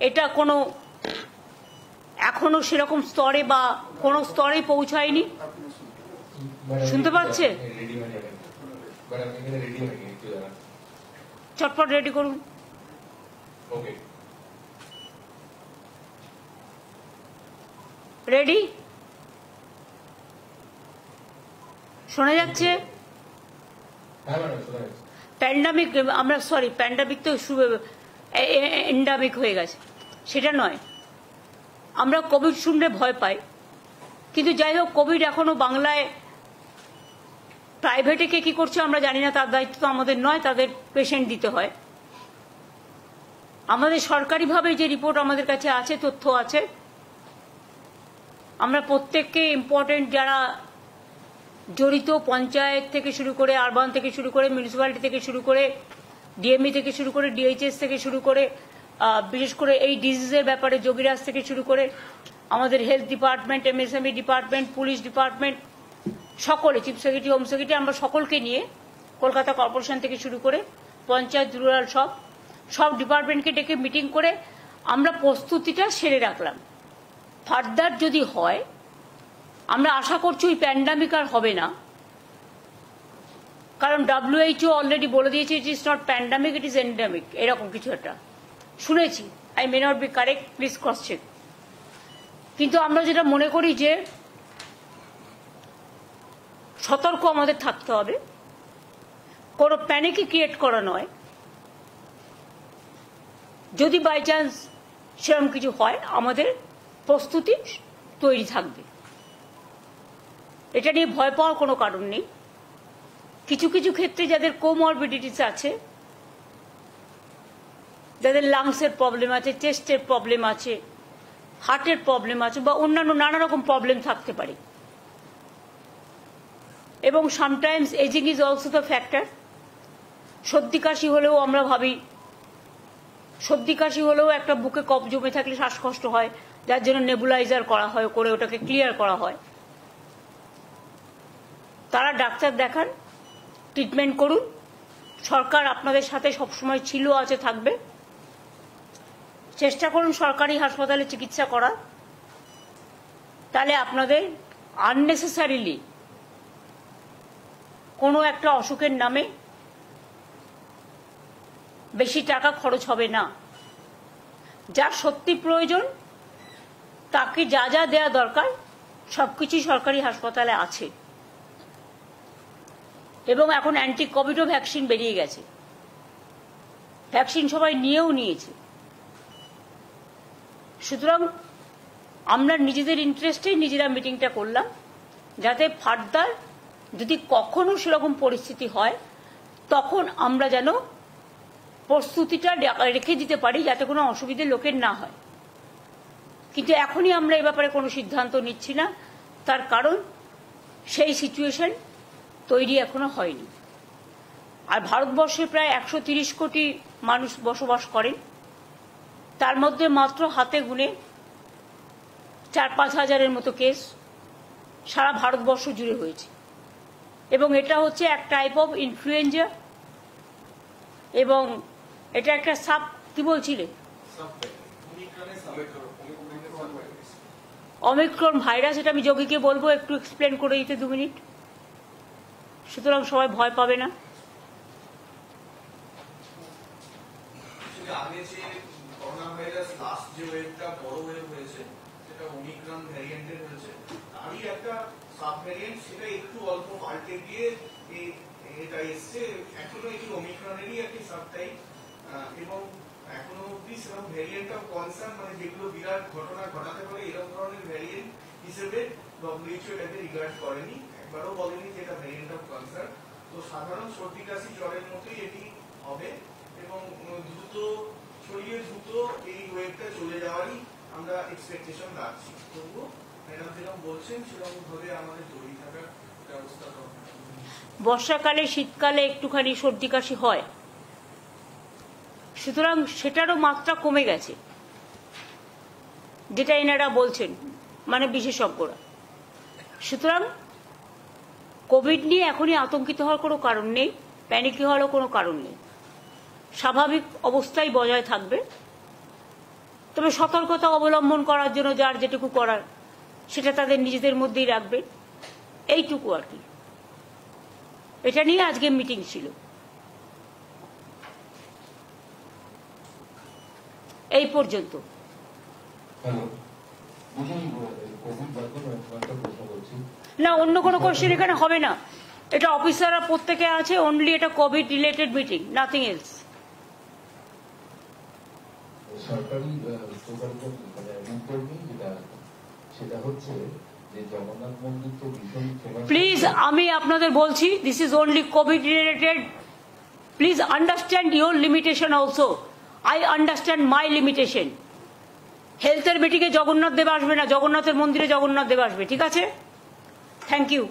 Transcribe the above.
এটা কোনো এখনো সেরকম স্তরে বা কোনো স্তরে পৌঁছায়নি। শুনতে পাচ্ছে? চটপট রেডি করুন। রেডি? শোনা যাচ্ছে? প্যান্ডামিক, আমরা সরি প্যান্ডামিক তো এন্ডামিক হয়ে গেছে, সেটা নয়। আমরা কোভিড শুনলে ভয় পাই, কিন্তু যাই হোক, কোভিড এখনো বাংলায় প্রাইভেটে কে কি করছে আমরা জানি না, তার দায়িত্ব তো আমাদের নয়, তাদের পেশেন্ট দিতে হয়। আমাদের সরকারিভাবে যে রিপোর্ট আমাদের কাছে আছে, তথ্য আছে, আমরা প্রত্যেককে ইম্পর্টেন্ট যারা জড়িত, পঞ্চায়েত থেকে শুরু করে, আরবান থেকে শুরু করে, মিউনিসিপ্যালিটি থেকে শুরু করে, ডিএমই থেকে শুরু করে, ডিএইচএস থেকে শুরু করে, বিশেষ করে এই ডিজিজের ব্যাপারে যোগীরাজ থেকে শুরু করে, আমাদের health department, MSME department, police department, সকলে, চিফ সেক্রেটারি, হোম সেক্রেটারি, আমরা সকলকে নিয়ে কলকাতা কর্পোরেশন থেকে শুরু করে পঞ্চায়েত, রুরাল, সব ডিপার্টমেন্টকে ডেকে মিটিং করে আমরা প্রস্তুতিটা সেরে রাখলাম। ফার্দার যদি হয়, আমরা আশা করছি ওই প্যান্ডামিক আর হবে না, কারণ WHO অলরেডি বলে দিয়েছে it is not pandemic, it is endemic, এরকম কিছু একটা শুনেছি। I may not be correct, please cross check. কিন্তু আমরা যেটা মনে করি যে সতর্ক আমাদের থাকতে হবে, কোনো প্যানিকই ক্রিয়েট করা নয়। যদি বাই চান্স সেরকম কিছু হয়, আমাদের প্রস্তুতি তৈরি থাকবে, এটা নিয়ে ভয় পাওয়ার কোনো কারণ নেই। কিছু কিছু ক্ষেত্রে যাদের কোমরবিডিটিস আছে, যাদের লাংসের প্রবলেম আছে, চেস্টের প্রবলেম আছে, হার্টের প্রবলেম আছে, বা অন্যান্য নানা রকম প্রবলেম থাকতে পারে, এবং sometimes ageing is also the factor. সর্দি কাশি হলেও আমরা ভাবি, সর্দি কাশি হলেও একটা বুকে কফ জমে থাকলে শ্বাসকষ্ট হয়, যার জন্য নেবুলাইজার করা হয়, করে ওটাকে ক্লিয়ার করা হয়। তারা ডাক্তার দেখান, ট্রিটমেন্ট করুন। সরকার আপনাদের সাথে সবসময় ছিল, আছে, থাকবে। চেষ্টা করুন সরকারি হাসপাতালে চিকিৎসা করার, তাহলে আপনাদের আননেসেসারিলি কোনো একটা অসুখের নামে বেশি টাকা খরচ হবে না। যার সত্যি প্রয়োজন তাকে যা যা দেওয়া দরকার সবকিছুই সরকারি হাসপাতালে আছে, এবং এখন অ্যান্টি কোভিডও ভ্যাকসিন বেরিয়ে গেছে, ভ্যাকসিন সবাই নিয়েছে। সুতরাং আমরা নিজেদের ইন্টারেস্টেই নিজেরা মিটিংটা করলাম, যাতে ফার্দার যদি কখনো সেরকম পরিস্থিতি হয়, তখন আমরা যেন প্রস্তুতিটা রেখে দিতে পারি, যাতে কোনো অসুবিধে লোকের না হয়। কিন্তু এখনই আমরা এ ব্যাপারে কোনো সিদ্ধান্ত নিচ্ছি না, তার কারণ সেই সিচুয়েশন তৈরি এখনো হয়নি। আর ভারতবর্ষে প্রায় 130 কোটি মানুষ বসবাস করেন, তার মধ্যে মাত্র হাতে গুনে 4-5 হাজারের মতো কেস সারা ভারতবর্ষ জুড়ে হয়েছে, এবং এটা হচ্ছে এক টাইপ অফ ইনফ্লুয়েঞ্জা, এবং এটা একটা কি বলছিলে, অমিক্রন ভাইরাস। এটা আমি যোগীকে বলবো একটু এক্সপ্লেন করে দিতে 2 মিনিট, সুতরাং সবাই ভয় পাবে না। আগে যে করোনা ভাইরাস লাস্ট যে ওয়েভটা বড় ওয়েভ হয়েছে, সেটা ওমিক্রন ভ্যারিয়েন্টের হয়েছে, তারই একটা সাব ভ্যারিয়েন্ট, সেটা একটু অল্প পাল্টে গিয়ে এটা এসছে। এখনো এই ওমিক্রনেরই একটি সাব টাইপ, এবং এখনো অব্দি সেরকম ভ্যারিয়েন্ট অফ কনসার্ন, মানে যেগুলো বিরাট ঘটনা ঘটাতে পারে এরকম ধরনের ভ্যারিয়েন্ট হিসেবে WHO এটাকে রিগার্ড করেনি, একবারও বলেনি যে এটা ভ্যারিয়েন্ট অফ কনসার্ন। তো সাধারণ সর্দি কাশি জ্বরের মতোই এটি হবে, এবং দ্রুত ছড়িয়ে দ্রুত এই ওয়েভটা চলে যাওয়ারই আমরা এক্সপেকটেশন রাখছি। তবুও ম্যাডাম যেরকম বলছেন সেরকম ভাবে আমাদের তৈরি থাকার ব্যবস্থা করতে হবে। বর্ষাকালে, শীতকালে একটুখানি সর্দি কাশি হয়, সুতরাং সেটারও মাত্রা কমে গেছে, যেটা এনারা বলছেন, মানে বিশেষজ্ঞরা। সুতরাং কোভিড নিয়ে এখনই আতঙ্কিত হওয়ার কোনো কারণ নেই, প্যানিকি হওয়ারও কোনো কারণ নেই। স্বাভাবিক অবস্থায় বজায় থাকবে, তবে সতর্কতা অবলম্বন করার জন্য যার যেটুকু করার সেটা তাদের নিজেদের মধ্যেই রাখবে, এইটুকু আর কি। এটা নিয়ে আজকে মিটিং ছিল। এই পর্যন্ত। না, অন্য কোনো কোশ্চেন এখানে হবে না। এটা অফিসাররা প্রত্যেকে আছে, অনলি এটা Covid related meeting, nothing else. সরকারি সেটা হচ্ছে যে জগন্নাথ মন্দির তো ভীষণ প্লিজ আমি আপনাদের বলছি, this is only Covid related. Please understand your limitation also. I understand my limitation. হেলথের মিটিংয়ে জগন্নাথ দেব আসবে না, জগন্নাথের মন্দিরে জগন্নাথ দেব আসবে, ঠিক আছে? Thank you.